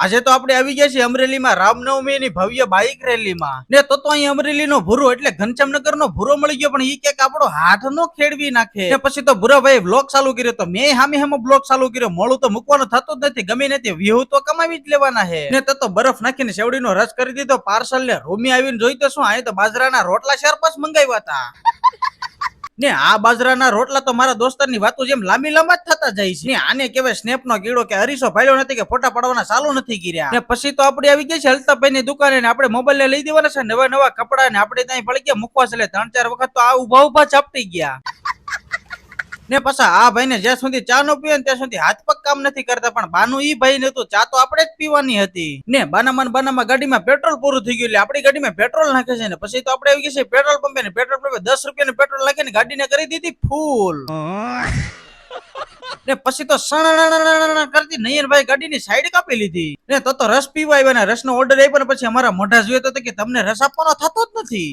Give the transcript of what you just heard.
આજે તો આપણે આવી ગયા છીએ અમરેલીમાં રામનવમી ની ભવ્ય બાઇક રેલીમાં ને તો અહીં અમરેલી નો ભૂરો એટલે ઘનશ્યામનગર નો ભૂરો મળી ગયો પણ ઈ ક્યાંક આપણો હાથ નો ખેડવી નાખે ને પછી તો ભૂરાભાઈ બ્લોગ ચાલુ કર્યો તો મેં હામે બ્લોગ ચાલુ કર્યો મોડું તો મૂકવાનું થતું જ નથી ગમે નથી વ્યૂ તો કમાવી જ લેવાના હે ને તો બરફ નાખીને શેવડીનો રસ કરી દીધો પાર્સલ ને રૂમી આવીને જોઈ તો શું આ તો બાજરાના રોટલા શેર પાસ મંગાવ્યા હતા ને આ બાજરાના રોટલા તો મારા દોસ્તારની વાતો જેમ લાંબી લાંબા જ થતા જાય છે ને આને કહેવાય સ્નેપ નો કીડો કે હરીસો ફાયલો નથી કે ફોટા પાડવાના ચાલુ નથી કર્યા ને પછી તો આપણે આવી ગયા છે અલ્તાભાઈ ની દુકાને ને આપણે મોબાઈલ ને લઈ દેવાના છે નવા નવા કપડા ને આપણે ત્યાં પડી ગયા મૂકવા છે 3-4 વખત તો આ ઉભા ઝપટી ગયા ને પાછા આ ભાઈ ને જ્યાં સુધી ચા નો પીવે ત્યાં સુધી હાથ પગ કામ નથી કરતા પણ બાનું ઈ ભાઈ નતું ચા તો આપણે જ પીવાની હતી ને બાનામાં ગાડીમાં પેટ્રોલ પૂરું થઈ ગયું એટલે આપણી ગાડીમાં પેટ્રોલ નાખે છે ને પછી તો આપણે આવી ગયા છે પેટ્રોલ પંપે ને પેટ્રોલ પંપે 10 રૂપિયાનું પેટ્રોલ નાખીને ગાડીને કરી દીધી ફૂલ ને પછી તો સણ કરતી નયનભાઈ ગાડીની સાઈડ કાપી લીધી ને તો રસ પીવા આવ્યા ને રસનો ઓર્ડર આપ્યો ને પછી અમારા મોઢા જોઈએ તો કે તમને રસ આપવાનો થતો જ નથી